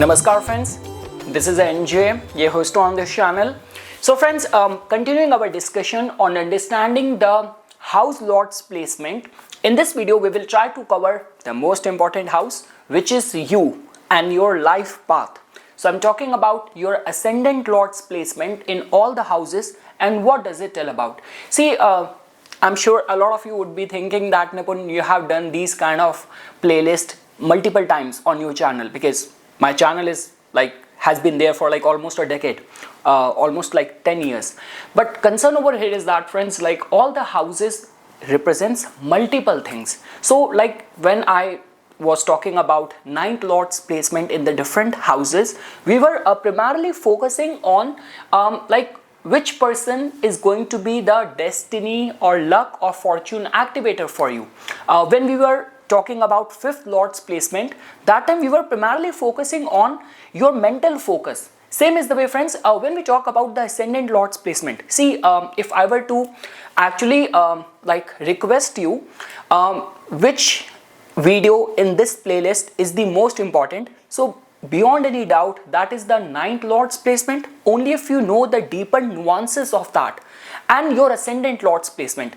Namaskar friends, this is NJ, your host on this channel. So friends, continuing our discussion on understanding the house lord's placement, in this video we will try to cover the most important house, which is you and your life path. So I'm talking about your ascendant lord's placement in all the houses and what does it tell about. See, I'm sure a lot of you would be thinking that Nipun, you have done these kind of playlist multiple times on your channel, because my channel is has been there for almost a decade, almost 10 years. But concern over here is that friends, all the houses represents multiple things. So when I was talking about ninth lord's placement in the different houses, we were primarily focusing on which person is going to be the destiny or luck or fortune activator for you. When we were talking about fifth lord's placement, that time we were primarily focusing on your mental focus. Same is the way friends, when we talk about the ascendant lord's placement. See, if I were to actually request you which video in this playlist is the most important, so beyond any doubt that is the ninth lord's placement, only if you know the deeper nuances of that, and your ascendant lord's placement.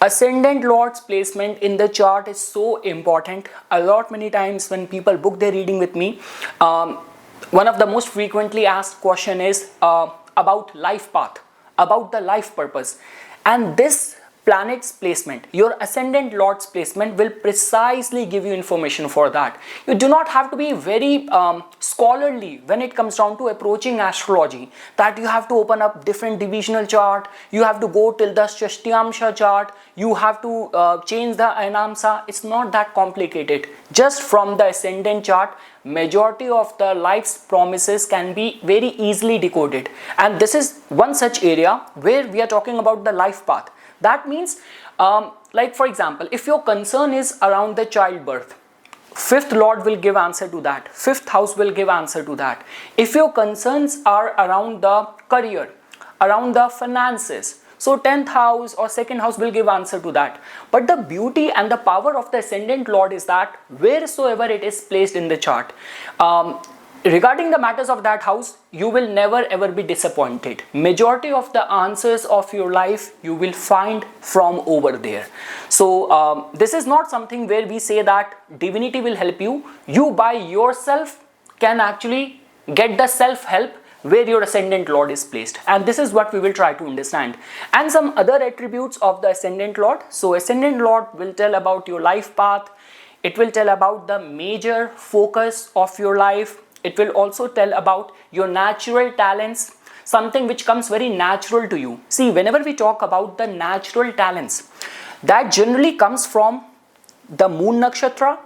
Ascendant lord's placement in the chart is so important. Many times when people book their reading with me, one of the most frequently asked question is about life path, about the life purpose. And this planet's placement, your ascendant lord's placement, will precisely give you information for that. You do not have to be very scholarly when it comes down to approaching astrology, that you have to open up different divisional chart, you have to go till the Shashtyamsha chart, you have to change the Ainamsa. It's not that complicated. Just from the ascendant chart, majority of the life's promises can be very easily decoded. And this is one such area where we are talking about the life path. That means, for example, if your concern is around the childbirth, fifth lord will give answer to that. Fifth house will give answer to that. If your concerns are around the career, around the finances, so 10th house or second house will give answer to that. But the beauty and the power of the ascendant lord is that wheresoever it is placed in the chart, regarding the matters of that house, you will never ever be disappointed. Majority of the answers of your life you will find from over there. So this is not something where we say that divinity will help you. You by yourself can actually get the self-help where your ascendant lord is placed, and this is what we will try to understand. And some other attributes of the ascendant lord. So ascendant lord will tell about your life path. It will tell about the major focus of your life. It will also tell about your natural talents, something which comes very natural to you. See, whenever we talk about the natural talents, that generally comes from the moon nakshatra,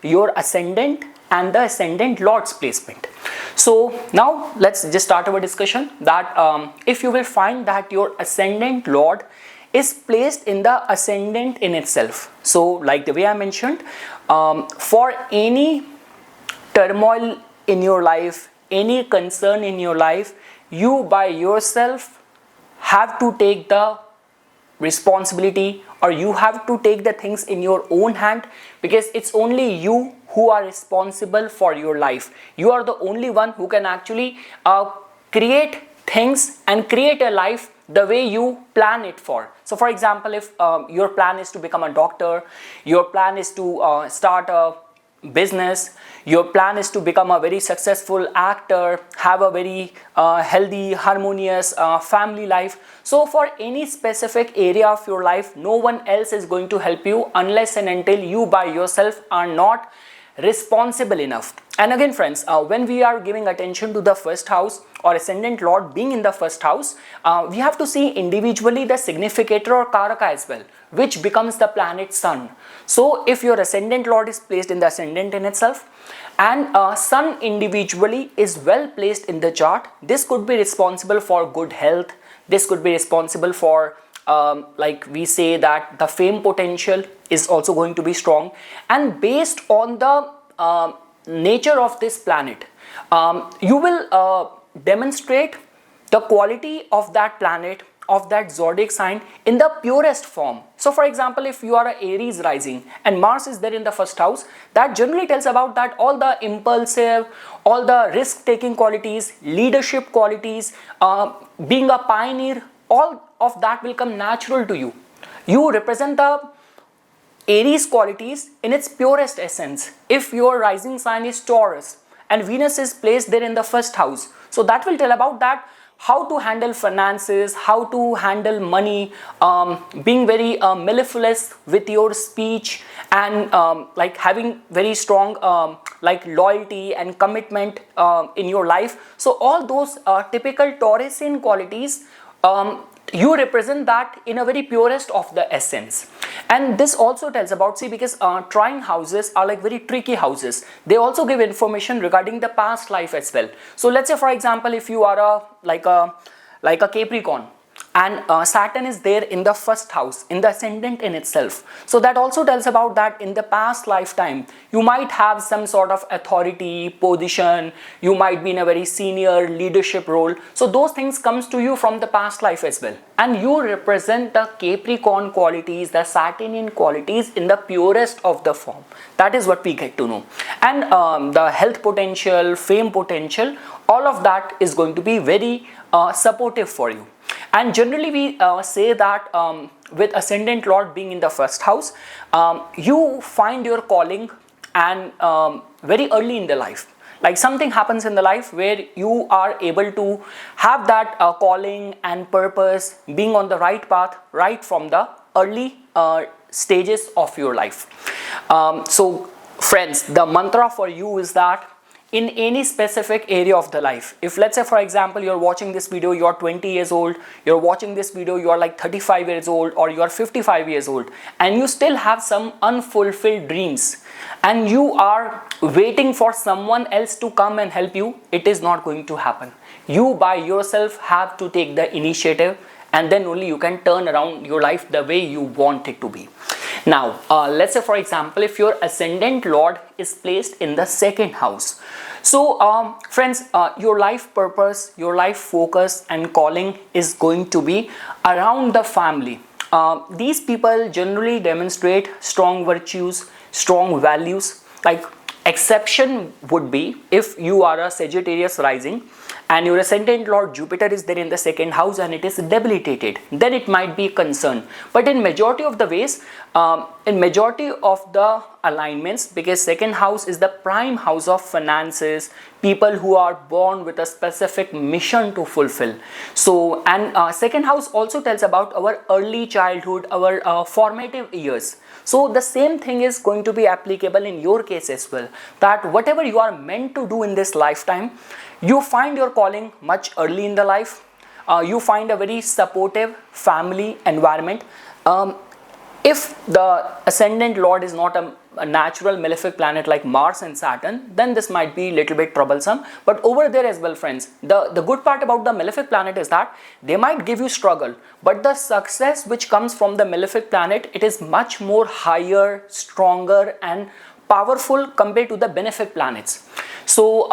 your ascendant, and the ascendant lord's placement. So now let's just start our discussion that if you will find that your ascendant lord is placed in the ascendant in itself. So like the way I mentioned, for any turmoil in your life, any concern in your life, you by yourself have to take the responsibility, or you have to take the things in your own hand, because it's only you who are responsible for your life. You are the only one who can actually create things and create a life the way you plan it for. So for example, if your plan is to become a doctor, your plan is to start a business, your plan is to become a very successful actor, have a very healthy, harmonious family life. So for any specific area of your life, no one else is going to help you unless and until you by yourself are not responsible enough. And again friends, when we are giving attention to the first house or ascendant lord being in the first house, we have to see individually the significator or karaka as well, which becomes the planet sun. So if your ascendant lord is placed in the ascendant in itself, and sun individually is well placed in the chart, this could be responsible for good health. This could be responsible for we say that the fame potential is also going to be strong. And based on the nature of this planet, you will demonstrate the quality of that planet of that zodiac sign in the purest form. So for example, if you are a Aries rising and Mars is there in the first house, that generally tells about that all the impulsive, all the risk-taking qualities, leadership qualities, being a pioneer, all of that will come natural to you. You represent the Aries qualities in its purest essence. If your rising sign is Taurus and Venus is placed there in the first house, so that will tell about that how to handle finances, how to handle money, being very mellifluous with your speech, and like having very strong like loyalty and commitment in your life. So all those typical Taurusian qualities, you represent that in a very purest of the essence. And this also tells about, see, because trine houses are like very tricky houses, they also give information regarding the past life as well. So let's say for example, if you are a like a Capricorn and Saturn is there in the first house, in the ascendant in itself, so that also tells about that in the past lifetime you might have some sort of authority position, you might be in a very senior leadership role. So those things comes to you from the past life as well, and you represent the Capricorn qualities, the Saturnian qualities in the purest of the form. That is what we get to know. And the health potential, fame potential, all of that is going to be very supportive for you. And generally we say that with Ascendant Lord being in the first house, you find your calling and very early in the life. Like something happens in the life where you are able to have that calling and purpose, being on the right path right from the early stages of your life. So friends, the mantra for you is that in any specific area of the life, if let's say for example you're watching this video, you're 20 years old, you're watching this video, you're like 35 years old, or you're 55 years old, and you still have some unfulfilled dreams and you are waiting for someone else to come and help you, it is not going to happen. You by yourself have to take the initiative, and then only you can turn around your life the way you want it to be. Now, let's say for example, if your Ascendant Lord is placed in the second house. So friends, your life purpose, your life focus and calling is going to be around the family. These people generally demonstrate strong virtues, strong values. Like exception would be if you are a Sagittarius rising and your Ascendant Lord Jupiter is there in the second house and it is debilitated, then it might be concern. But in majority of the ways, in majority of the alignments, because second house is the prime house of finances, people who are born with a specific mission to fulfill. So, and second house also tells about our early childhood, our formative years. So the same thing is going to be applicable in your case as well, that whatever you are meant to do in this lifetime, you find your calling much early in the life. You find a very supportive family environment. If the Ascendant Lord is not a natural malefic planet like Mars and Saturn, then this might be a little bit troublesome. But over there as well, friends, the good part about the malefic planet is that they might give you struggle, but the success which comes from the malefic planet, it is much more higher, stronger and powerful compared to the benefic planets. So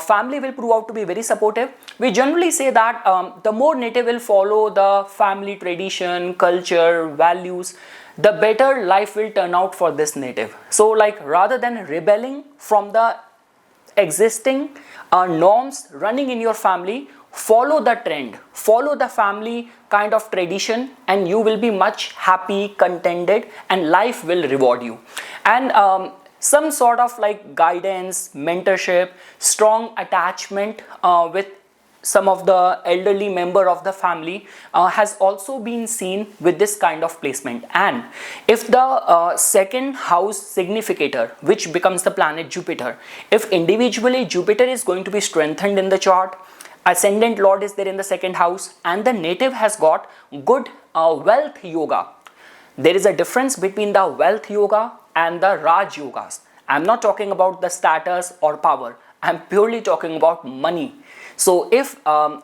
family will prove out to be very supportive. We generally say that the more native will follow the family tradition, culture, values, the better life will turn out for this native. So like rather than rebelling from the existing norms running in your family, follow the trend, follow the family kind of tradition, and you will be much happy, contented, and life will reward you. And some sort of like guidance, mentorship, strong attachment with some of the elderly member of the family has also been seen with this kind of placement. And if the second house significator, which becomes the planet Jupiter, if individually Jupiter is going to be strengthened in the chart, Ascendant Lord is there in the second house, and the native has got good wealth yoga. There is a difference between the wealth yoga and the Raj yogas. I'm not talking about the status or power. I'm purely talking about money. So if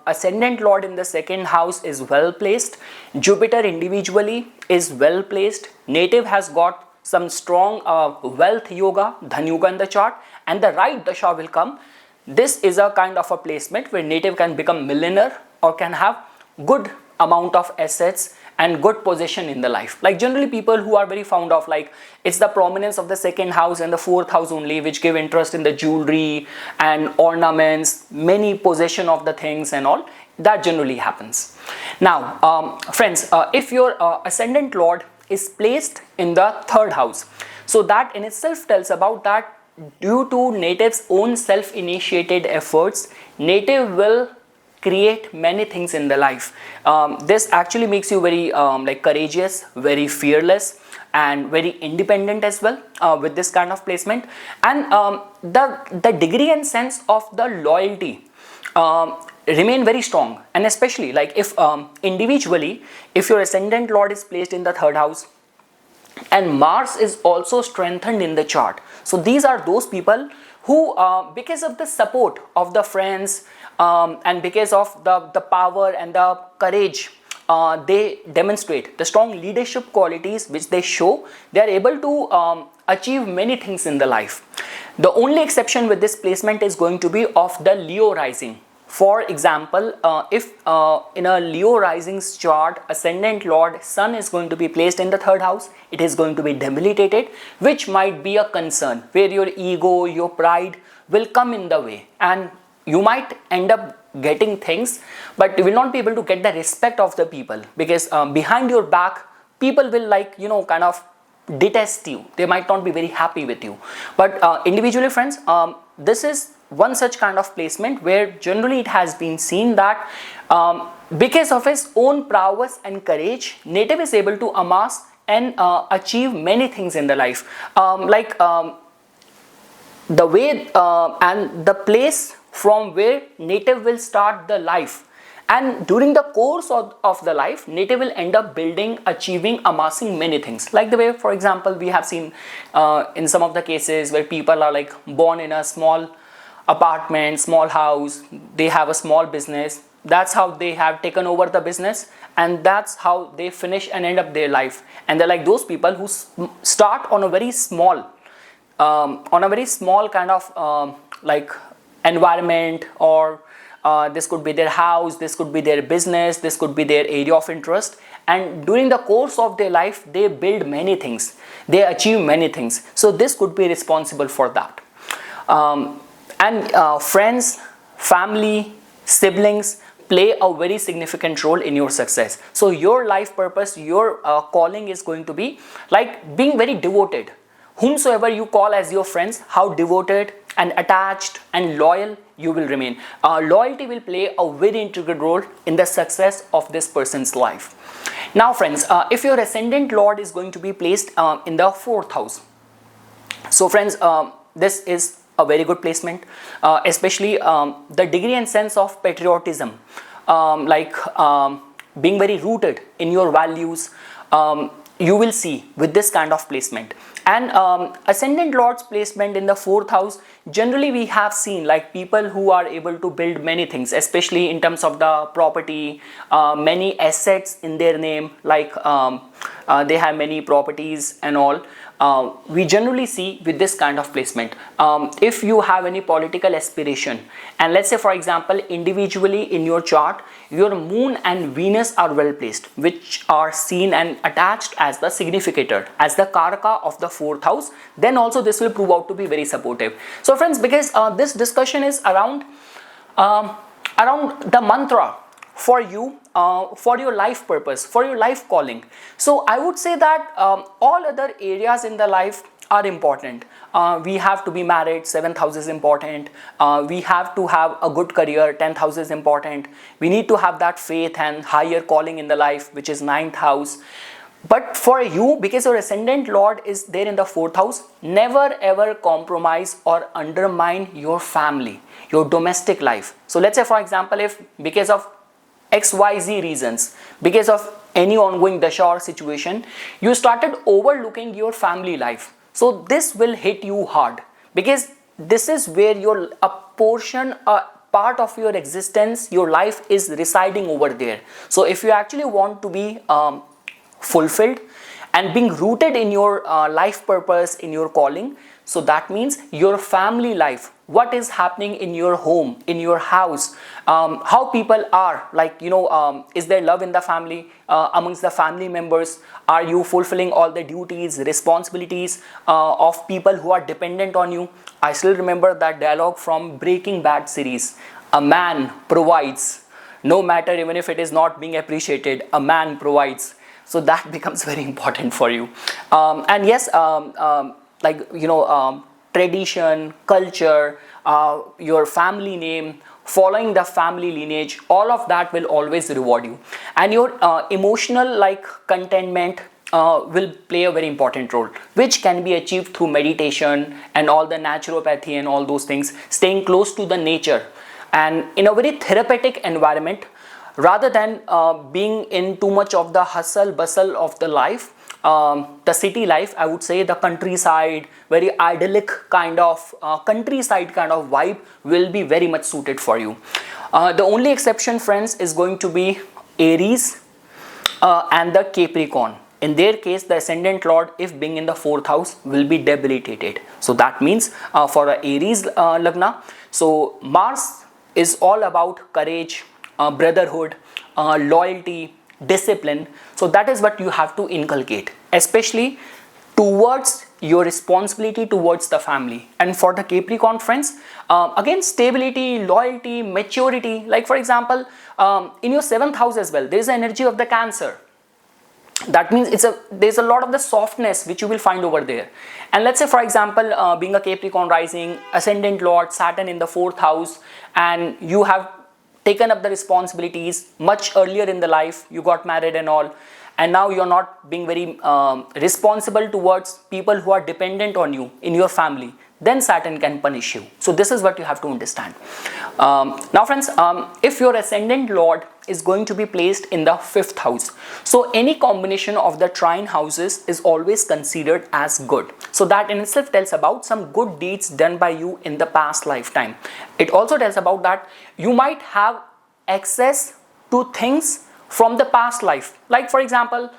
Ascendant Lord in the second house is well placed, Jupiter individually is well placed, native has got some strong wealth yoga, Dhan yoga in the chart, and the right dasha will come. This is a kind of a placement where native can become millionaire or can have good amount of assets and good position in the life. Like generally people who are very fond of, like, it's the prominence of the second house and the fourth house only which give interest in the jewelry and ornaments, many possession of the things and all. That generally happens. Now friends, if your ascendant lord is placed in the third house, so that in itself tells about that due to native's own self-initiated efforts, native will create many things in the life. This actually makes you very like courageous, very fearless, and very independent as well with this kind of placement. And the degree and sense of the loyalty remain very strong. And especially like if individually, if your ascendant lord is placed in the third house and Mars is also strengthened in the chart, so these are those people who because of the support of the friends and because of the power and the courage they demonstrate, the strong leadership qualities which they show, they are able to achieve many things in the life. The only exception with this placement is going to be of the Leo rising. For example, if in a Leo rising's chart, ascendant lord sun is going to be placed in the third house, it is going to be debilitated, which might be a concern where your ego, your pride will come in the way, and you might end up getting things, but you will not be able to get the respect of the people, because behind your back people will, like, you know, kind of detest you. They might not be very happy with you. But individually friends, this is one such kind of placement where generally it has been seen that because of his own prowess and courage, native is able to amass and achieve many things in the life. The way and the place from where native will start the life, and during the course of the life, native will end up building, achieving, amassing many things. Like the way, for example, we have seen in some of the cases where people are like born in a small apartment, small house, they have a small business, that's how they have taken over the business, and that's how they finish and end up their life. And they're like those people who start on a very small kind of like environment, or this could be their house, this could be their business, this could be their area of interest, and during the course of their life they build many things, they achieve many things. So this could be responsible for that. And friends, family, siblings play a very significant role in your success. So your life purpose, your calling is going to be like being very devoted. Whomsoever you call as your friends, how devoted and attached and loyal you will remain. Loyalty will play a very integral role in the success of this person's life. Now friends, if your ascendant lord is going to be placed in the fourth house, so friends, this is a very good placement, especially the degree and sense of patriotism, being very rooted in your values, you will see with this kind of placement. And ascendant lord's placement in the fourth house, generally we have seen like people who are able to build many things, especially in terms of the property, many assets in their name, like they have many properties and all. We generally see with this kind of placement, if you have any political aspiration, and let's say for example individually in your chart your moon and Venus are well placed, which are seen and attached as the significator, as the karaka of the fourth house, then also this will prove out to be very supportive. So friends, because this discussion is around the mantra for you, for your life purpose, for your life calling. So I would say that all other areas in the life are important. We have to be married, 7th house is important. We have to have a good career, 10th house is important. We need to have that faith and higher calling in the life, which is 9th house. But for you, because your ascendant lord is there in the 4th house, never ever compromise or undermine your family, your domestic life. So let's say for example, if because of XYZ reasons, because of any ongoing dasha or situation, you started overlooking your family life. So this will hit you hard, because this is where your part of your existence, your life is residing over there. So if you actually want to be fulfilled and being rooted in your life purpose, in your calling. So that means your family life, what is happening in your home, in your house, how people are, like, is there love in the family, amongst the family members? Are you fulfilling all the duties, responsibilities of people who are dependent on you? I still remember that dialogue from Breaking Bad series. A man provides, no matter even if it is not being appreciated, a man provides. So that becomes very important for you. And yes, tradition, culture, your family name, following the family lineage, all of that will always reward you. And your emotional contentment will play a very important role, which can be achieved through meditation and all the naturopathy and all those things, staying close to the nature and in a very therapeutic environment, rather than being in too much of the hustle bustle of the life. The city life, I would say, the countryside, very idyllic kind of countryside kind of vibe will be very much suited for you. The only exception, friends, is going to be Aries and the Capricorn. In their case, the Ascendant Lord, if being in the 4th house, will be debilitated. So that means for the Aries Lagna, so Mars is all about courage, brotherhood, loyalty, discipline. So that is what you have to inculcate, especially towards your responsibility towards the family. And for the Capricorn friends, again, stability, loyalty, maturity. Like for example, in your 7th house as well, there is the energy of the Cancer. That means there's a lot of the softness which you will find over there. And let's say, for example, being a Capricorn rising, Ascendant Lord, Saturn in the 4th house, and you have taken up the responsibilities much earlier in the life, you got married and all, and now you're not being very responsible towards people who are dependent on you in your family, then Saturn can punish you. So this is what you have to understand. Now friends, if your Ascendant Lord is going to be placed in the 5th house, so any combination of the trine houses is always considered as good. So that in itself tells about some good deeds done by you in the past lifetime. It also tells about that you might have access to things from the past life. Like for example,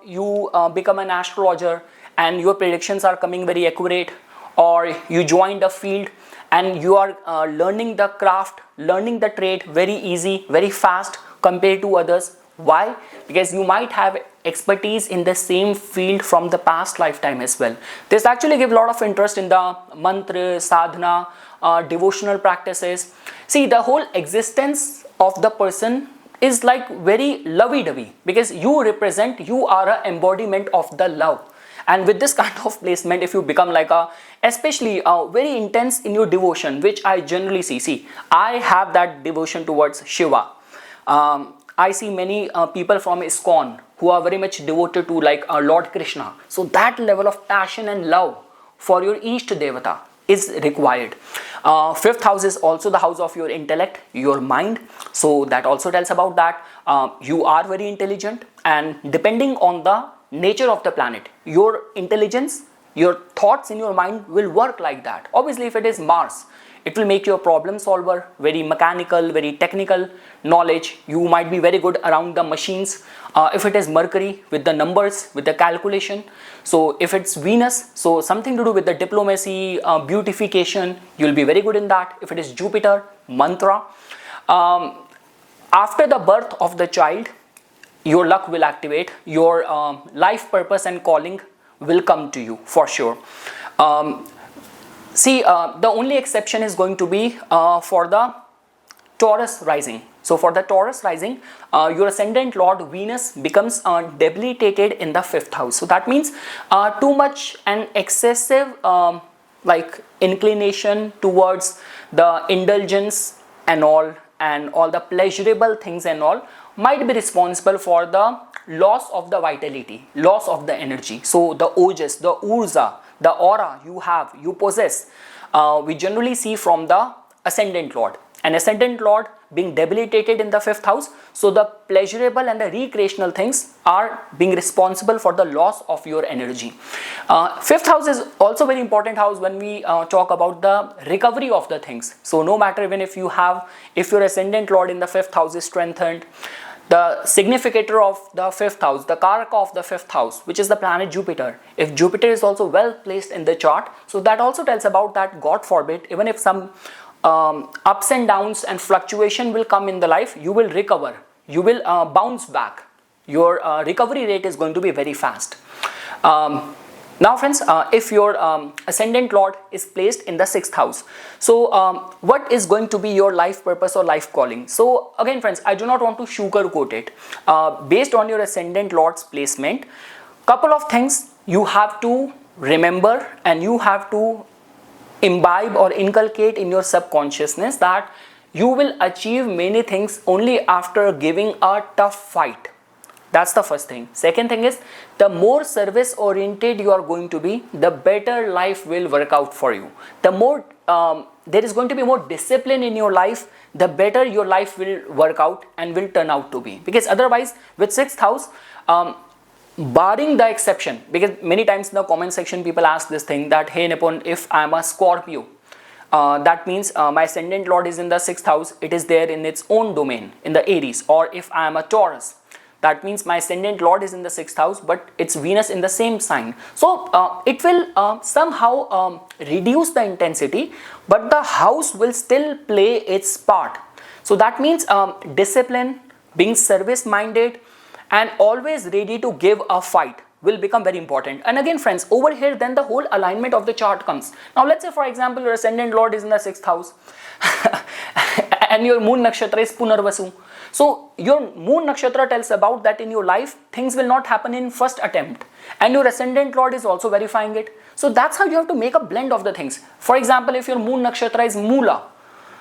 you become an astrologer and your predictions are coming very accurate, or you joined a field and you are learning the craft, learning the trade very easy, very fast compared to others. Why? Because you might have expertise in the same field from the past lifetime as well. This actually gives a lot of interest in the mantra, sadhana, devotional practices. See, the whole existence of the person is like very lovey-dovey, because you are an embodiment of the love. And with this kind of placement, if you become like especially very intense in your devotion, which I generally see, I have that devotion towards Shiva. I see many people from ISKCON who are very much devoted to Lord Krishna. So that level of passion and love for your Ishta Devata is required. 5th house is also the house of your intellect, your mind. So that also tells about that you are very intelligent, and depending on the nature of the planet, your intelligence, your thoughts in your mind will work like that. Obviously, if it is Mars, it will make you a problem solver, very mechanical, very technical knowledge. You might be very good around the machines. If it is Mercury, with the numbers, with the calculation. So if it's Venus, so something to do with the diplomacy, beautification, you'll be very good in that. If it is Jupiter, mantra. After the birth of the child, your luck will activate, your life purpose and calling will come to you for sure. The only exception is going to be for the Taurus rising. So for the Taurus rising, your Ascendant Lord Venus becomes debilitated in the 5th house. So that means too much and excessive inclination towards the indulgence and all the pleasurable things and all might be responsible for the loss of the vitality, loss of the energy. So the ojas, the urza, the aura you possess, we generally see from the Ascendant Lord. An Ascendant Lord being debilitated in the 5th house, so the pleasurable and the recreational things are being responsible for the loss of your energy. 5th house is also very important house when we talk about the recovery of the things. So no matter even if your Ascendant Lord in the 5th house is strengthened, the significator of the 5th house, the karaka of the 5th house, which is the planet Jupiter. If Jupiter is also well placed in the chart, so that also tells about that, God forbid, even if some ups and downs and fluctuation will come in the life, you will recover, you will bounce back. Your recovery rate is going to be very fast. Now friends, if your Ascendant Lord is placed in the 6th house, so what is going to be your life purpose or life calling? So again friends, I do not want to sugarcoat it. Based on your Ascendant Lord's placement, couple of things you have to remember and you have to imbibe or inculcate in your subconsciousness, that you will achieve many things only after giving a tough fight. That's the first thing. Second thing is, the more service oriented you are going to be, the better life will work out for you. The more there is going to be more discipline in your life, the better your life will work out and will turn out to be. Because otherwise, with 6th house, barring the exception, because many times in the comment section people ask this thing that, hey Nipun, if I am a Scorpio, that means my Ascendant Lord is in the 6th house, it is there in its own domain, in the Aries. Or if I am a Taurus, that means my Ascendant Lord is in the 6th house, but it's Venus in the same sign. So it will somehow reduce the intensity, but the house will still play its part. So that means discipline, being service minded, and always ready to give a fight will become very important. And again friends, over here then the whole alignment of the chart comes. Now let's say for example your Ascendant Lord is in the 6th house and your moon nakshatra is Punarvasu. So your moon nakshatra tells about that in your life things will not happen in first attempt, and your Ascendant Lord is also verifying it. So that's how you have to make a blend of the things. For example, if your moon nakshatra is Mula,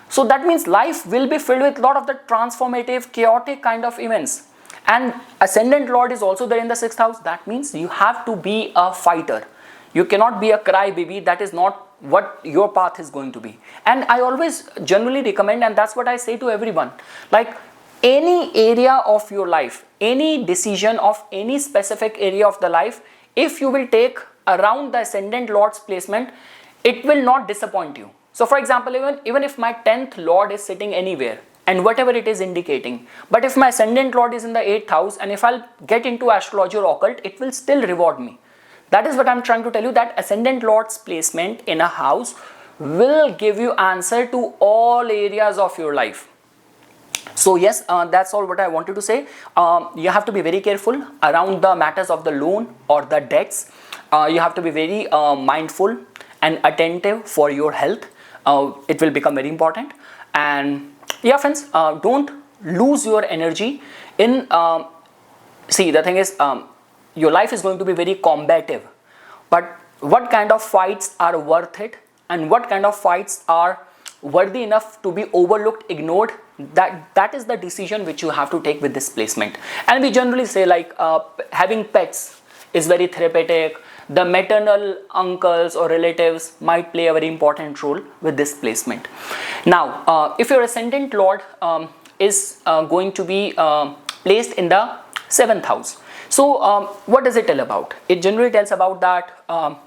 so that means life will be filled with a lot of the transformative, chaotic kind of events. And Ascendant Lord is also there in the 6th house. That means you have to be a fighter. You cannot be a crybaby. That is not what your path is going to be. And I always generally recommend, and that's what I say to everyone, like any area of your life, any decision of any specific area of the life, if you will take around the Ascendant Lord's placement, it will not disappoint you. So for example, even if my 10th Lord is sitting anywhere, and whatever it is indicating, but if my Ascendant Lord is in the 8th house, and if I'll get into astrology or occult, it will still reward me. That is what I'm trying to tell you, that Ascendant Lord's placement in a house will give you answer to all areas of your life. So yes, that's all what I wanted to say. You have to be very careful around the matters of the loan or the debts. You have to be very mindful and attentive for your health. It will become very important. And yeah friends, don't lose your energy in, see the thing is, your life is going to be very combative, but what kind of fights are worth it and what kind of fights are worthy enough to be overlooked, ignored, that is the decision which you have to take with this placement. And we generally say like having pets is very therapeutic. The maternal uncles or relatives might play a very important role with this placement. Now, if your Ascendant Lord is going to be placed in the 7th house, so what does it tell about? It generally tells about that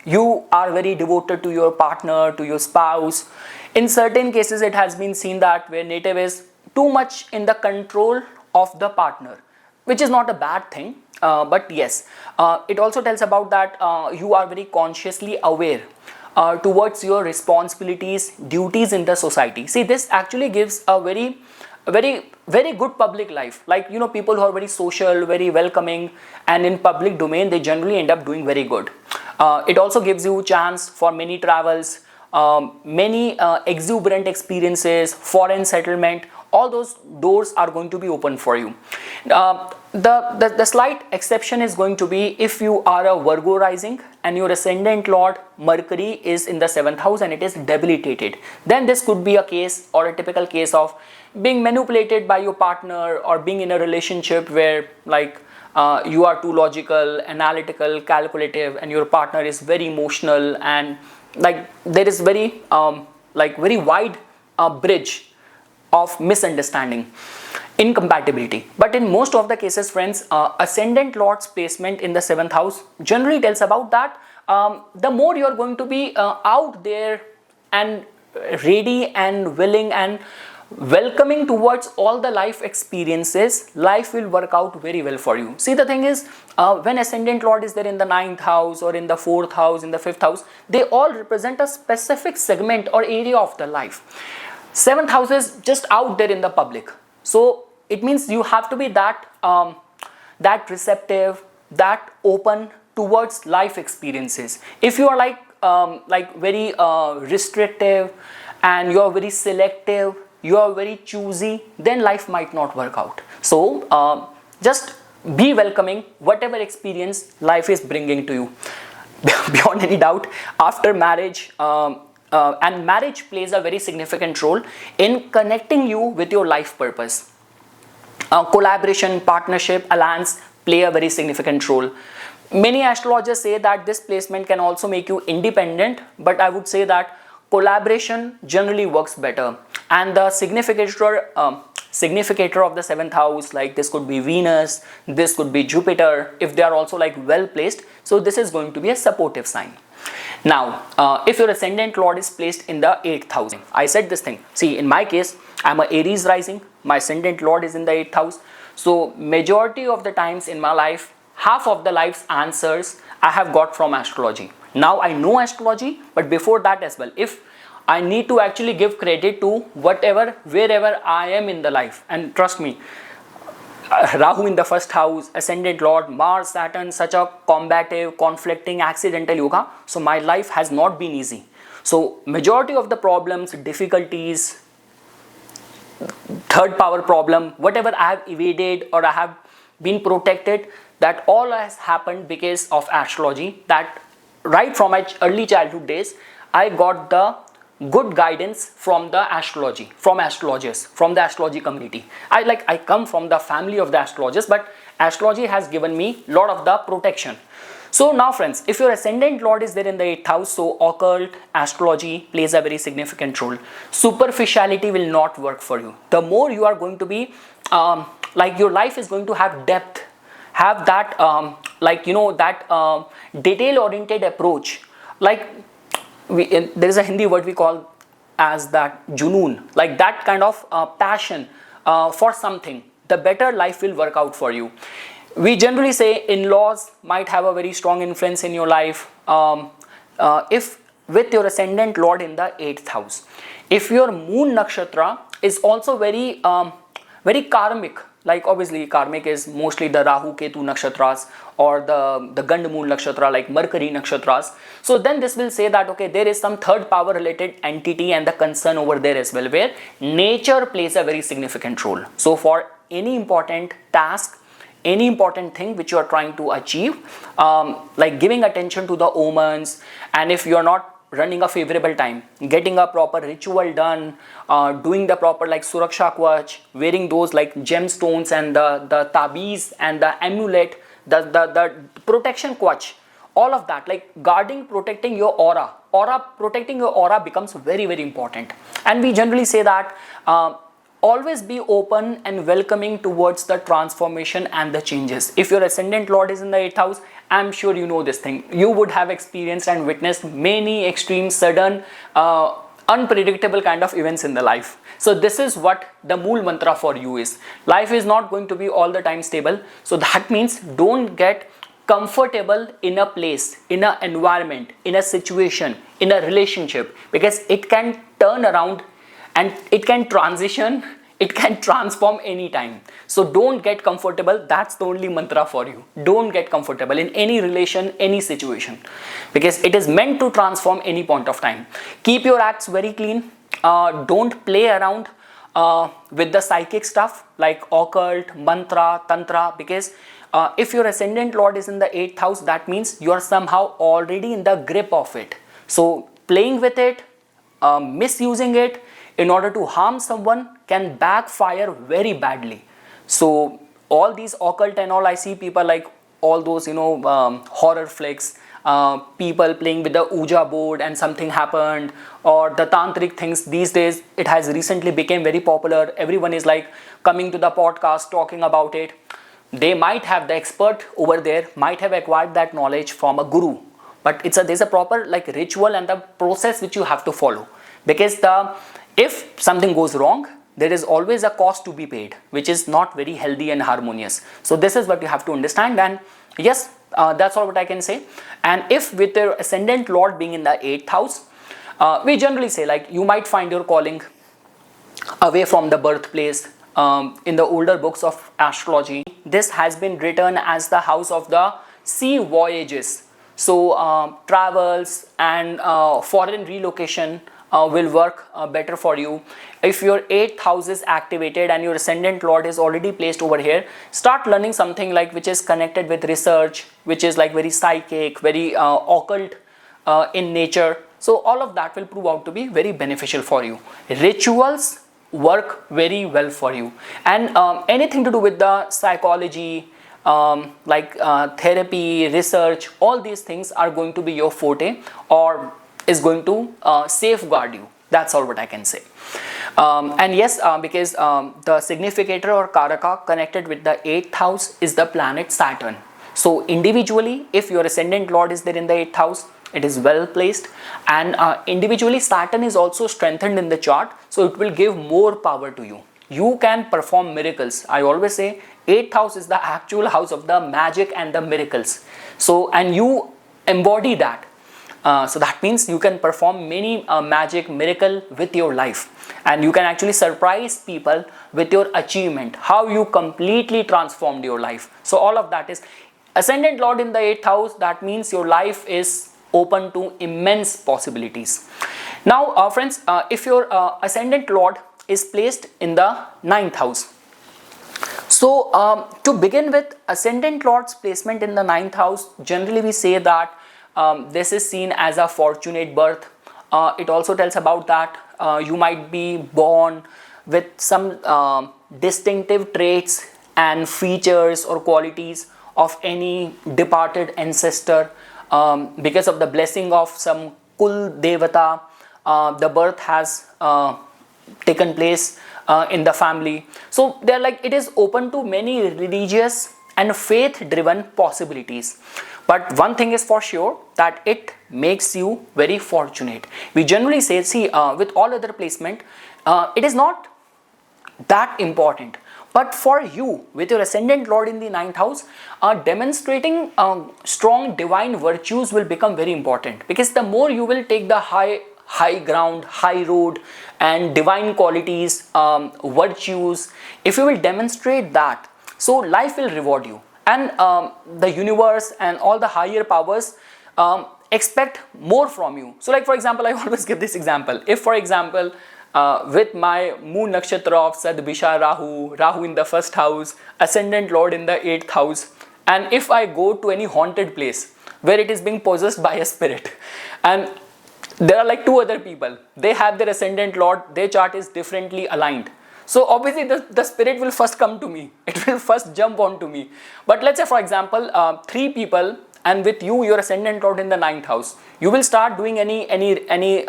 you are very devoted to your partner, to your spouse. In certain cases, it has been seen that where native is too much in the control of the partner, which is not a bad thing. But yes, it also tells about that you are very consciously aware towards your responsibilities, duties in the society. See, this actually gives a very good public life. Like, you know, people who are very social, very welcoming, and in public domain, they generally end up doing very good. It also gives you chance for many travels, many exuberant experiences, foreign settlement. All those doors are going to be open for you. The slight exception is going to be if you are a Virgo rising and your Ascendant Lord Mercury is in the 7th house and it is debilitated. Then this could be a case or a typical case of being manipulated by your partner, or being in a relationship where like you are too logical, analytical, calculative, and your partner is very emotional, and like there is very very wide bridge of misunderstanding, incompatibility. But in most of the cases, friends, Ascendant Lord's placement in the 7th house generally tells about that the more you are going to be out there and ready and willing and welcoming towards all the life experiences, life will work out very well for you. See, the thing is, when Ascendant Lord is there in the 9th house or in the 4th house, in the 5th house, they all represent a specific segment or area of the life. 7th house is just out there in the public. So it means you have to be that that receptive, that open towards life experiences. If you are like very restrictive and you are very selective, you are very choosy, then life might not work out. So just be welcoming whatever experience life is bringing to you. Beyond any doubt, after marriage, and marriage plays a very significant role in connecting you with your life purpose. Collaboration, partnership, alliance play a very significant role. Many astrologers say that this placement can also make you independent, but I would say that collaboration generally works better. And the significator of the 7th house, like this could be Venus, this could be Jupiter, if they are also like well placed, so this is going to be a supportive sign. Now, if your Ascendant Lord is placed in the 8th house, I said this thing, see, in my case, I'm a Aries rising, my Ascendant Lord is in the 8th house, so majority of the times in my life, half of the life's answers I have got from astrology. Now I know astrology, but before that as well, if I need to actually give credit to whatever, wherever I am in the life, and trust me, Rahu in the 1st house, Ascendant Lord, Mars, Saturn, such a combative, conflicting, accidental yoga, so my life has not been easy. So majority of the problems, difficulties, third power problem, whatever I have evaded or I have been protected, that all has happened because of astrology. That right from my early childhood days, I got the good guidance from the astrology, from astrologers, from the astrology community. I come from the family of the astrologers, but astrology has given me a lot of the protection. So now friends, if your Ascendant Lord is there in the 8th house, so occult, astrology plays a very significant role. Superficiality will not work for you. The more you are going to be, like your life is going to have depth, have that, detail oriented approach. Like there is a Hindi word we call as that junoon, like that kind of passion for something, the better life will work out for you. We generally say in-laws might have a very strong influence in your life if with your Ascendant Lord in the 8th house. If your moon nakshatra is also very very karmic, like obviously karmic is mostly the Rahu Ketu nakshatras or the Gand moon nakshatra like Mercury nakshatras, so then this will say that okay, there is some third power related entity and the concern over there as well, where nature plays a very significant role. So for any important task, any important thing which you are trying to achieve, like giving attention to the omens, and if you are not running a favorable time, getting a proper ritual done, doing the proper like Suraksha Kwach, wearing those like gemstones and the tabiz and the amulet, the protection Kwach, all of that, like guarding, protecting your aura, protecting your aura becomes very, very important. And we generally say that always be open and welcoming towards the transformation and the changes. If your Ascendant Lord is in the 8th house, I'm sure you know this thing. You would have experienced and witnessed many extreme, sudden, unpredictable kind of events in the life. So this is what the Mool Mantra for you is. Life is not going to be all the time stable. So that means don't get comfortable in a place, in an environment, in a situation, in a relationship, because it can turn around and it can transition, it can transform anytime. So don't get comfortable. That's the only mantra for you. Don't get comfortable in any relation, any situation, because it is meant to transform any point of time. Keep your acts very clean. Don't play around with the psychic stuff like occult, mantra, tantra, because if your Ascendant Lord is in the 8th house, that means you are somehow already in the grip of it. So playing with it, misusing it in order to harm someone can backfire very badly. So all these occult and all, I see people like all those, horror flicks, people playing with the Ouija board and something happened, or the tantric things. These days it has recently become very popular. Everyone is like coming to the podcast talking about it. They might have, the expert over there might have acquired that knowledge from a guru, but there's a proper like ritual and the process which you have to follow, because if something goes wrong, there is always a cost to be paid, which is not very healthy and harmonious. So this is what you have to understand. And yes, that's all what I can say. And if with your ascendant lord being in the 8th house, we generally say like you might find your calling away from the birthplace. In the older books of astrology, this has been written as the house of the sea voyages. So travels and foreign relocation will work better for you. If your 8th house is activated and your ascendant lord is already placed over here, start learning something like which is connected with research, which is like very psychic, very occult in nature. So all of that will prove out to be very beneficial for you. Rituals work very well for you, and anything to do with the psychology, like therapy, research, all these things are going to be your forte, or is going to safeguard you. That's all what I can say. And yes, because the significator or karaka connected with the 8th house is the planet Saturn. So individually, if your ascendant lord is there in the 8th house, it is well placed, and individually Saturn is also strengthened in the chart, so it will give more power to you. You can perform miracles. I always say 8th house is the actual house of the magic and the miracles. So, and you embody that. So that means you can perform many magic miracle with your life, and you can actually surprise people with your achievement, how you completely transformed your life. So all of that is ascendant lord in the 8th house. That means your life is open to immense possibilities. Now friends, if your ascendant lord is placed in the 9th house, so to begin with, ascendant lord's placement in the 9th house, generally we say that this is seen as a fortunate birth. It also tells about that you might be born with some distinctive traits and features or qualities of any departed ancestor. Because of the blessing of some Kul Devata, the birth has taken place in the family. So they're like, it is open to many religious and faith driven possibilities. But one thing is for sure, that it makes you very fortunate. We generally say, see, with all other placement, it is not that important. But for you, with your ascendant lord in the 9th house, demonstrating strong divine virtues will become very important, because the more you will take the high ground, high road, and divine qualities, virtues, if you will demonstrate that, so life will reward you, and the universe and all the higher powers expect more from you. So like for example, I always give this example. If for example, with my moon nakshatra of Sadbisha Rahu in the 1st house, ascendant lord in the 8th house, and if I go to any haunted place where it is being possessed by a spirit, and there are like 2 other people, they have their ascendant lord, their chart is differently aligned. So obviously the spirit will first come to me, it will first jump onto me. But let's say for example, 3 people, and with you, your ascendant lord in the 9th house, you will start doing any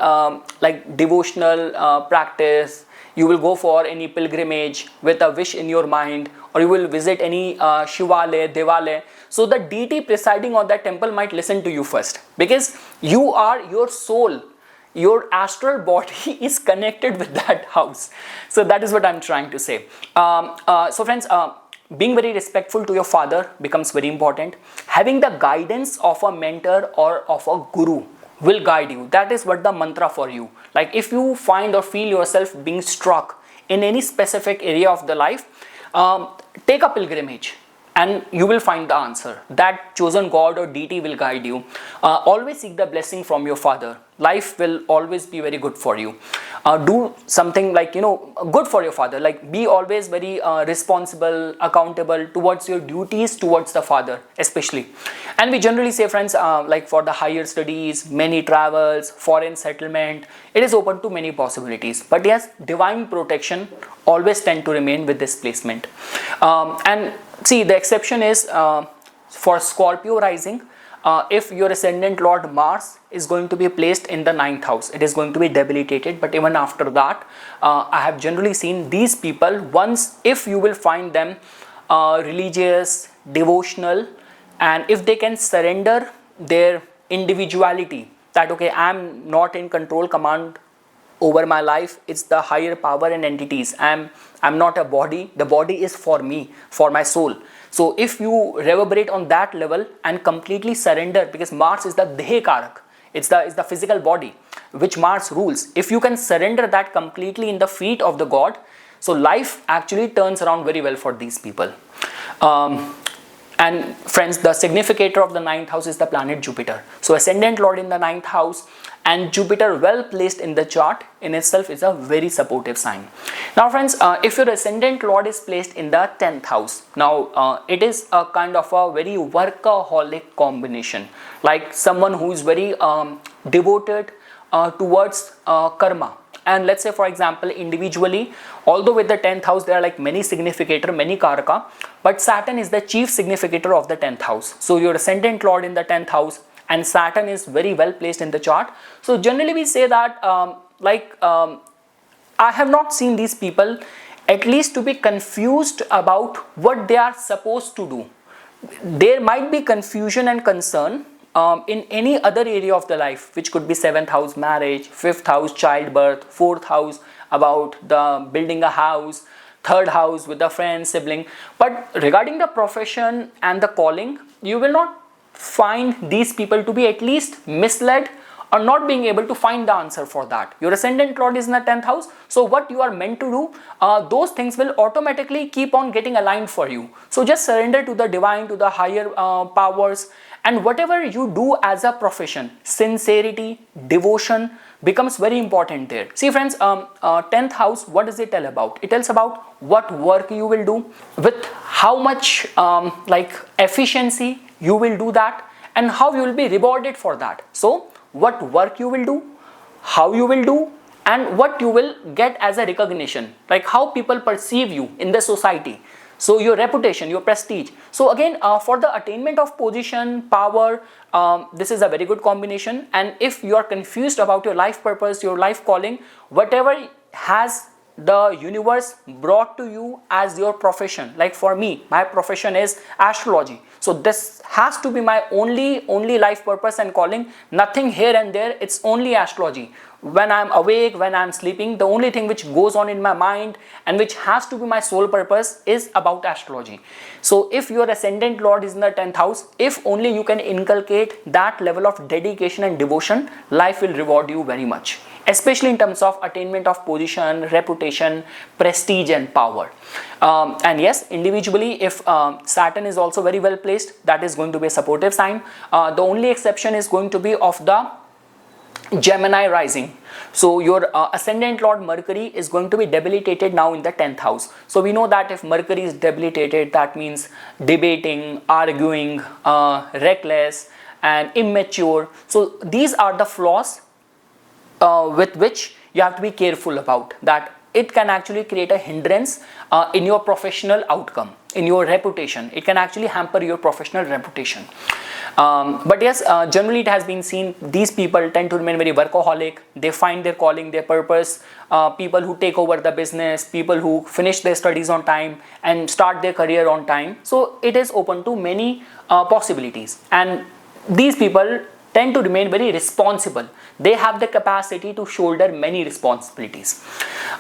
like devotional practice. You will go for any pilgrimage with a wish in your mind, or you will visit any Shivale, Devale. So the deity presiding on that temple might listen to you first, because you are, your soul, your astral body is connected with that house. So that is what I'm trying to say. So friends, being very respectful to your father becomes very important. Having the guidance of a mentor or of a guru will guide you. That is what the mantra for you. Like if you find or feel yourself being struck in any specific area of the life, take a pilgrimage and you will find the answer. That chosen god or deity will guide you. Always seek the blessing from your father. Life will always be very good for you. Do something like, good for your father. Like be always very responsible, accountable towards your duties towards the father especially. And we generally say, friends, like for the higher studies, many travels, foreign settlement, it is open to many possibilities. But yes, divine protection always tend to remain with this placement. And see, the exception is for Scorpio rising. If your ascendant lord Mars is going to be placed in the 9th house, it is going to be debilitated. But even after that, I have generally seen these people, once if you will find them religious, devotional, and if they can surrender their individuality, that okay, I am not in control, command over my life, it's the higher power and entities. I'm not a body. The body is for me, for my soul. So if you reverberate on that level and completely surrender, because Mars is the Dehe Karak, it's the physical body which Mars rules. If you can surrender that completely in the feet of the God, so life actually turns around very well for these people. And friends, the significator of the 9th house is the planet Jupiter. So Ascendant Lord in the 9th house and Jupiter well placed in the chart in itself is a very supportive sign. Now friends, if your Ascendant Lord is placed in the 10th house, now it is a kind of a very workaholic combination, like someone who is very devoted towards karma. And let's say, for example, individually, although with the 10th house there are like many significator, many karaka, but Saturn is the chief significator of the 10th house. So your Ascendant Lord in the 10th house and Saturn is very well placed in the chart. So generally we say that I have not seen these people at least to be confused about what they are supposed to do. There might be confusion and concern in any other area of the life, which could be 7th house marriage, 5th house childbirth, 4th house about the building a house, 3rd house with a friend, sibling. But regarding the profession and the calling, you will not find these people to be at least misled or not being able to find the answer for that. Your Ascendant Lord is in the 10th house, so what you are meant to do, those things will automatically keep on getting aligned for you. So just surrender to the divine, to the higher powers, and whatever you do as a profession, sincerity, devotion becomes very important there. See friends, 10th house, what does it tell about? It tells about what work you will do, with how much efficiency you will do that, and how you will be rewarded for that. So what work you will do, how you will do, and what you will get as a recognition, like how people perceive you in the society. So your reputation, your prestige. So again, for the attainment of position, power, this is a very good combination. And if you are confused about your life purpose, your life calling, whatever has the universe brought to you as your profession, like for me, my profession is astrology. So this has to be my only life purpose and calling. Nothing here and there, it's only astrology. When I'm awake, when I'm sleeping, the only thing which goes on in my mind and which has to be my sole purpose is about astrology. So if your Ascendant Lord is in the 10th house, if only you can inculcate that level of dedication and devotion, life will reward you very much, especially in terms of attainment of position, reputation, prestige and power. And yes, individually, if Saturn is also very well placed, that is going to be a supportive sign. The only exception is going to be of the Gemini rising. So your Ascendant Lord Mercury is going to be debilitated now in the 10th house. So we know that if Mercury is debilitated, that means debating, arguing, reckless and immature. So these are the flaws with which you have to be careful about, that it can actually create a hindrance in your professional outcome, in your reputation. It can actually hamper your professional reputation. But yes, generally it has been seen these people tend to remain very workaholic. They find their calling, their purpose. People who take over the business, people who finish their studies on time and start their career on time. So it is open to many possibilities, and these people tend to remain very responsible. They have the capacity to shoulder many responsibilities.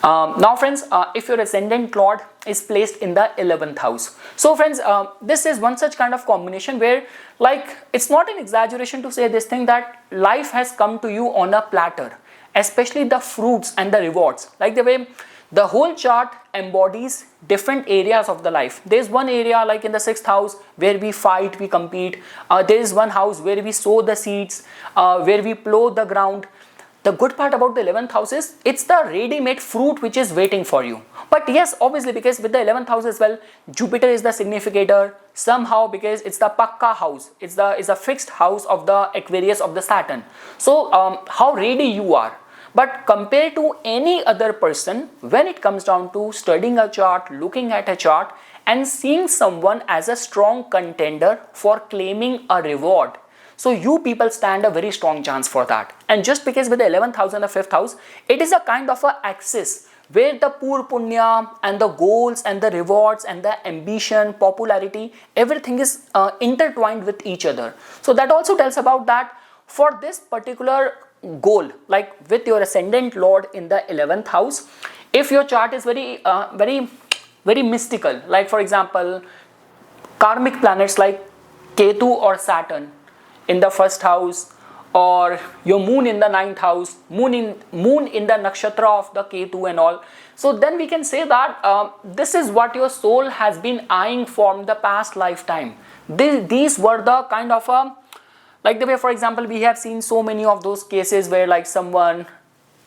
Now friends, if your Ascendant Lord is placed in the 11th house. So friends, this is one such kind of combination where, like, it's not an exaggeration to say this thing, that life has come to you on a platter, especially the fruits and the rewards. Like the way the whole chart embodies different areas of the life. There is one area like in the 6th house where we fight, we compete. There is one house where we sow the seeds, where we plow the ground. The good part about the 11th house is it's the ready-made fruit which is waiting for you. But yes, obviously, because with the 11th house as well, Jupiter is the significator. Somehow, because it's the Pakka house, it's a fixed house of the Aquarius of the Saturn. So how ready you are. But compared to any other person, when it comes down to studying a chart, looking at a chart and seeing someone as a strong contender for claiming a reward, so you people stand a very strong chance for that. And just because with the 11th house and the 5th house, it is a kind of a axis where the pur punya and the goals and the rewards and the ambition, popularity, everything is intertwined with each other. So that also tells about that for this particular goal, like with your Ascendant Lord in the 11th house, if your chart is very mystical, like for example, Karmic planets like Ketu or Saturn in the first house, or your moon in the 9th house, moon in the nakshatra of the Ketu and all. So then we can say that this is what your soul has been eyeing from the past lifetime. These were the kind of like the way, for example, we have seen so many of those cases where like someone,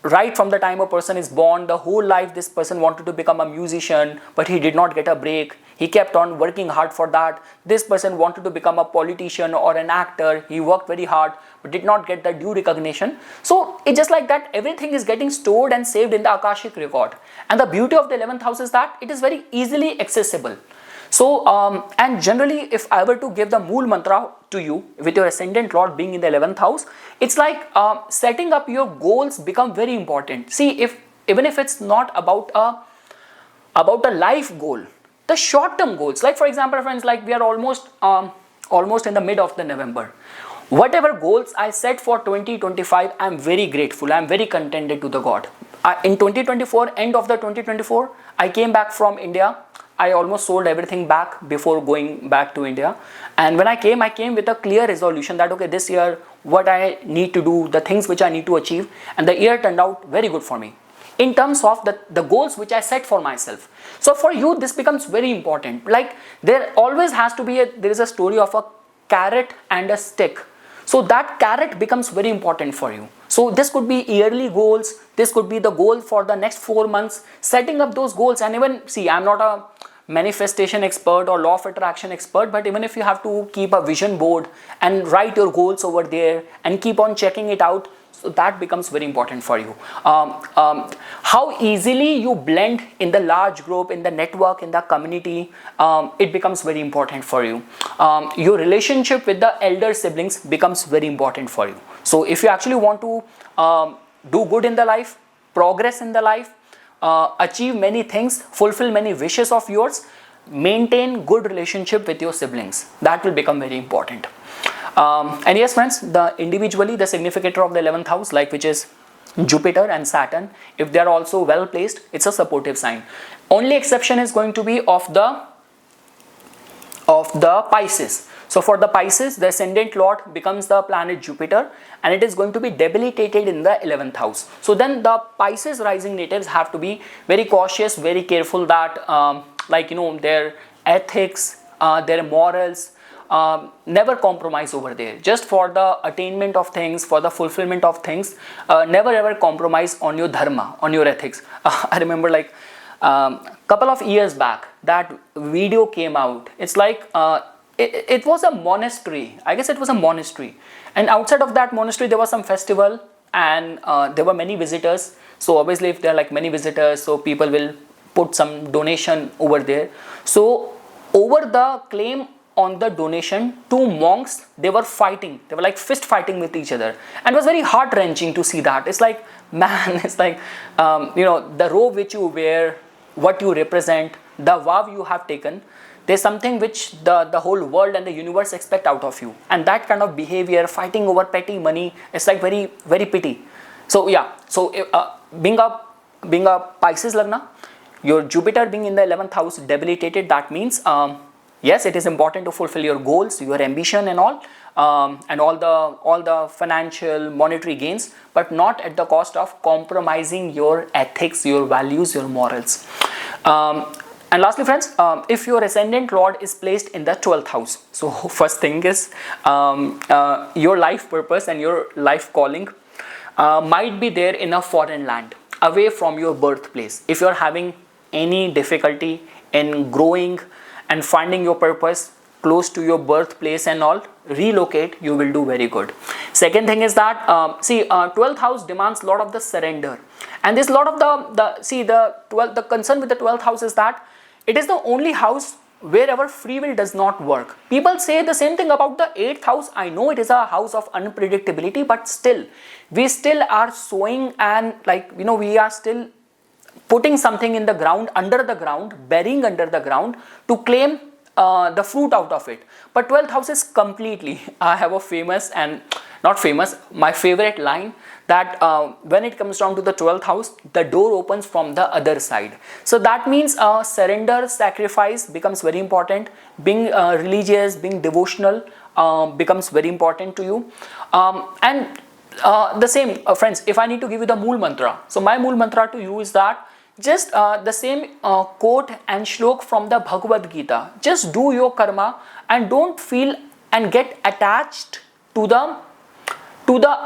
right from the time a person is born, the whole life this person wanted to become a musician, but he did not get a break. He kept on working hard for that. This person wanted to become a politician or an actor. He worked very hard but did not get the due recognition. So it's just like that, everything is getting stored and saved in the Akashic record. And the beauty of the 11th house is that it is very easily accessible. So and generally, if I were to give the Mool mantra to you with your Ascendant Lord being in the 11th house, it's like setting up your goals become very important. See, even if it's not about a life goal, the short-term goals, like for example, friends, like we are almost in the mid of the November. Whatever goals I set for 2025, I am very grateful. I am very contented to the God. In 2024, end of the 2024, I came back from India. I almost sold everything back before going back to India. And when I came with a clear resolution that, okay, this year, what I need to do, the things which I need to achieve. And the year turned out very good for me in terms of the goals which I set for myself. So for you, this becomes very important. Like there always has to be there is a story of a carrot and a stick. So that carrot becomes very important for you. So this could be yearly goals. This could be the goal for the next 4 months, setting up those goals. And even, see, I'm not a manifestation expert or law of attraction expert, but even if you have to keep a vision board and write your goals over there and keep on checking it out, so that becomes very important for you. How easily you blend in the large group, in the network, in the community, it becomes very important for you. Your relationship with the elder siblings becomes very important for you. So if you actually want to do good in the life, progress in the life, achieve many things, fulfill many wishes of yours, maintain good relationship with your siblings. That will become very important. And yes, friends, individually the significator of the 11th house, like which is Jupiter and Saturn, if they are also well placed, it's a supportive sign. Only exception is going to be of the Pisces. So for the Pisces, the Ascendant Lord becomes the planet Jupiter, and it is going to be debilitated in the 11th house. So then the Pisces rising natives have to be very cautious, very careful that their ethics, their morals, never compromise over there. Just for the attainment of things, for the fulfillment of things, never ever compromise on your dharma, on your ethics. I remember like couple of years back that video came out. It's like it was a monastery. I guess it was a monastery, and outside of that monastery there was some festival, and there were many visitors. So obviously if there are like many visitors, so people will put some donation over there. So over the claim on the donation, 2 monks, they were fighting. They were like fist fighting with each other, and it was very heart wrenching to see that. It's like, man, it's like the robe which you wear, what you represent, the vow you have taken, there's something which the whole world and the universe expect out of you, and that kind of behavior, fighting over petty money, it's like very, very pity. So yeah, so being a Pisces Lagna, your Jupiter being in the 11th house debilitated, that means yes, it is important to fulfill your goals, your ambition and all the financial, monetary gains, but not at the cost of compromising your ethics, your values, your morals. And lastly, friends, if your Ascendant Lord is placed in the 12th house, so first thing is your life purpose and your life calling might be there in a foreign land, away from your birthplace. If you're having any difficulty in growing and finding your purpose close to your birthplace and all, relocate, you will do very good. Second thing is that 12th house demands a lot of the surrender, and this lot of the concern with the 12th house is that it is the only house wherever free will does not work. People say the same thing about the 8th house. I know it is a house of unpredictability, but still we still are sowing, and we are still putting something in the ground, under the ground, burying under the ground to claim the fruit out of it. But 12th house is completely, I have a famous and not famous, my favorite line, that when it comes down to the 12th house, the door opens from the other side. So that means surrender, sacrifice becomes very important. Being religious, being devotional becomes very important to you. And the same, friends, if I need to give you the Mool Mantra, so my Mool Mantra to you is that just the same quote and shlok from the Bhagavad Gita. Just do your karma and don't feel and get attached to the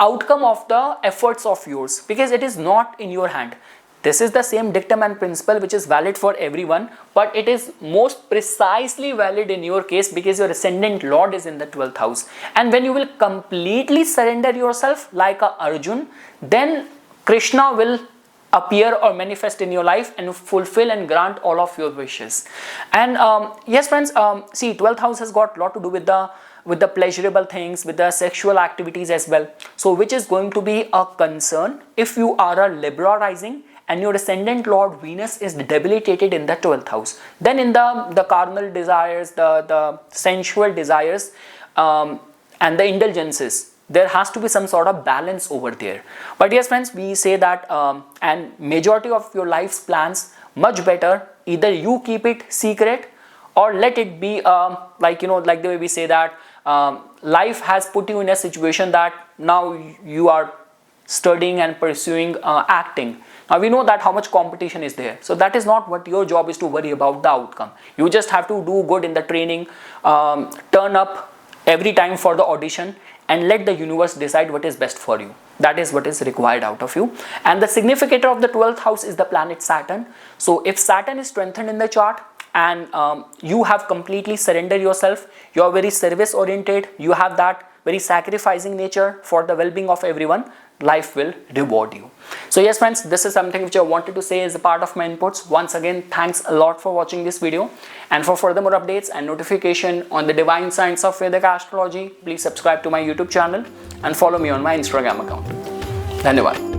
outcome of the efforts of yours, because it is not in your hand. This is the same dictum and principle which is valid for everyone, but it is most precisely valid in your case because your Ascendant Lord is in the 12th house. And when you will completely surrender yourself like a Arjun, then Krishna will appear or manifest in your life and fulfill and grant all of your wishes. And yes, friends, see, 12th house has got a lot to do with the pleasurable things, with the sexual activities as well. So which is going to be a concern if you are a Libra rising and your Ascendant Lord Venus is debilitated in the 12th house. Then in the carnal desires, the sensual desires and the indulgences, there has to be some sort of balance over there. But yes, friends, we say that and majority of your life's plans, much better either you keep it secret or let it be like the way we say that life has put you in a situation that now you are studying and pursuing acting. Now we know that how much competition is there. So that is not what your job is to worry about the outcome. You just have to do good in the training, turn up every time for the audition, and let the universe decide what is best for you. That is what is required out of you. And the significator of the 12th house is the planet Saturn. So if Saturn is strengthened in the chart and you have completely surrendered yourself, you are very service oriented, you have that very sacrificing nature for the well-being of everyone, life will reward you. So yes, friends, this is something which I wanted to say as a part of my inputs. Once again, thanks a lot for watching this video, and for further more updates and notification on the divine science of Vedic Astrology, please subscribe to my YouTube channel and follow me on my Instagram account. Dhanyavad.